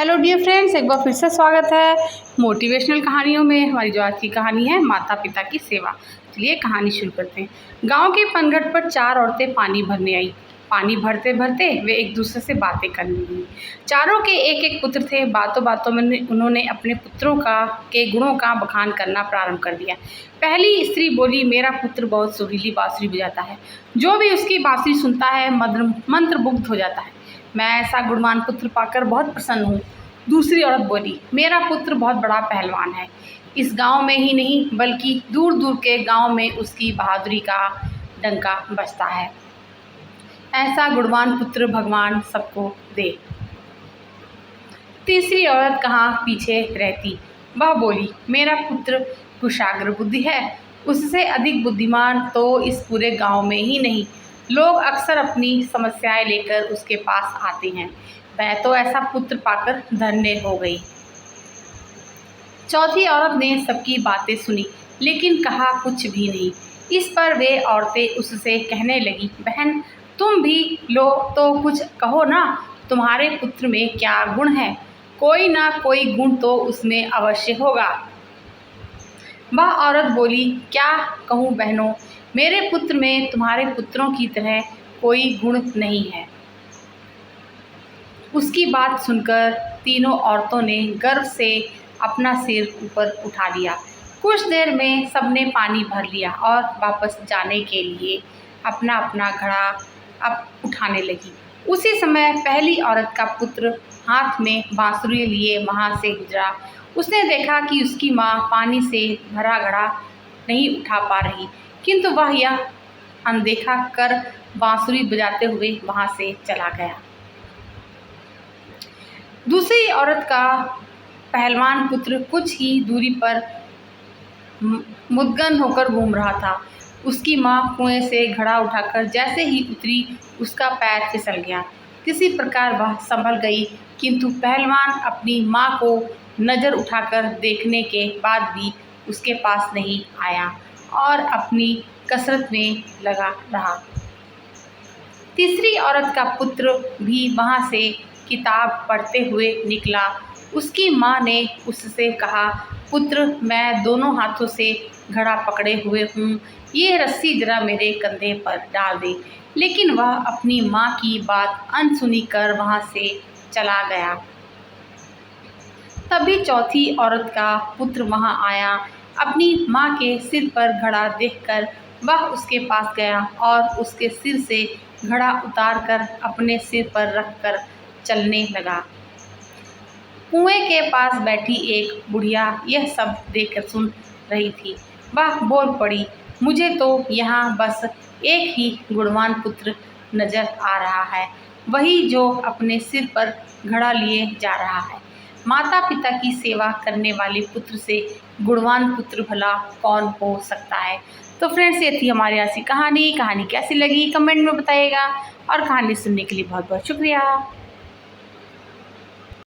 Hello dear friends, एक बार फिर से स्वागत है मोटिवेशनल कहानियों में। हमारी जो आज की कहानी है माता पिता की सेवा। चलिए कहानी शुरू करते हैं। गांव के पनघट पर 4 औरतें पानी भरने आई। पानी भरते भरते वे एक दूसरे से बातें करने लगी। चारों के एक एक पुत्र थे। बातों बातों में उन्होंने अपने पुत्रों के गुणों का बखान करना प्रारंभ कर दिया। पहली स्त्री बोली, मेरा पुत्र बहुत सुरीली बांसुरी बजाता है। जो भी उसकी बांसुरी सुनता है मंत्रमुग्ध हो जाता है। मैं ऐसा गुणवान पुत्र पाकर बहुत प्रसन्न हूँ। दूसरी औरत बोली, मेरा पुत्र बहुत बड़ा पहलवान है। इस गांव में ही नहीं बल्कि दूर दूर के गांव में उसकी बहादुरी का डंका बजता है। ऐसा गुणवान पुत्र भगवान सबको दे। तीसरी औरत कहाँ पीछे रहती। वह बोली, मेरा पुत्र कुशाग्र बुद्धि है। उससे अधिक बुद्धिमान तो इस पूरे गांव में ही नहीं। लोग अक्सर अपनी समस्याएं लेकर उसके पास आते हैं। मैं तो ऐसा पुत्र पाकर धन्य हो गई। चौथी औरत ने सबकी बातें सुनी लेकिन कहा कुछ भी नहीं। इस पर वे औरतें उससे कहने लगी, बहन तुम भी लो तो कुछ कहो ना। तुम्हारे पुत्र में क्या गुण है? कोई ना कोई गुण तो उसमें अवश्य होगा। वह औरत बोली, क्या कहूँ बहनों, मेरे पुत्र में तुम्हारे पुत्रों की तरह कोई गुण नहीं है। उसकी बात सुनकर तीनों औरतों ने गर्व से अपना सिर ऊपर उठा लिया। कुछ देर में सबने पानी भर लिया और वापस जाने के लिए अपना अपना घड़ा अब उठाने लगी। उसी समय पहली औरत का पुत्र हाथ में बांसुरी लिए वहाँ से गुजरा। उसने देखा कि उसकी माँ पानी से भरा घड़ा नहीं उठा पा रही, किंतु वह यह अनदेखा कर बांसुरी बजाते हुए वहाँ से चला गया। दूसरी औरत का पहलवान पुत्र कुछ ही दूरी पर मुद्गन होकर घूम रहा था। उसकी माँ कुएं से घड़ा उठाकर जैसे ही उतरी उसका पैर फिसल गया। किसी प्रकार वह संभल गई, किंतु पहलवान अपनी माँ को नज़र उठाकर देखने के बाद भी उसके पास नहीं आया और अपनी कसरत में लगा रहा। तीसरी औरत का पुत्र भी वहाँ से किताब पढ़ते हुए निकला। उसकी माँ ने उससे कहा, पुत्र मैं दोनों हाथों से घड़ा पकड़े हुए हूँ, ये रस्सी जरा मेरे कंधे पर डाल दे। लेकिन वह अपनी माँ की बात अनसुनी कर वहाँ से चला गया। तभी चौथी औरत का पुत्र वहाँ आया। अपनी माँ के सिर पर घड़ा देखकर वह उसके पास गया और उसके सिर से घड़ा उतारकर अपने सिर पर रखकर चलने लगा। कुएं के पास बैठी एक बुढ़िया यह सब देखकर सुन रही थी। वह बोल पड़ी, मुझे तो यहाँ बस एक ही गुणवान पुत्र नजर आ रहा है, वही जो अपने सिर पर घड़ा लिए जा रहा है। माता पिता की सेवा करने वाले पुत्र से गुणवान पुत्र भला कौन हो सकता है। तो फ्रेंड्स, ये थी हमारी आज की कहानी। कहानी कैसी लगी कमेंट में बताइएगा और कहानी सुनने के लिए बहुत बहुत शुक्रिया।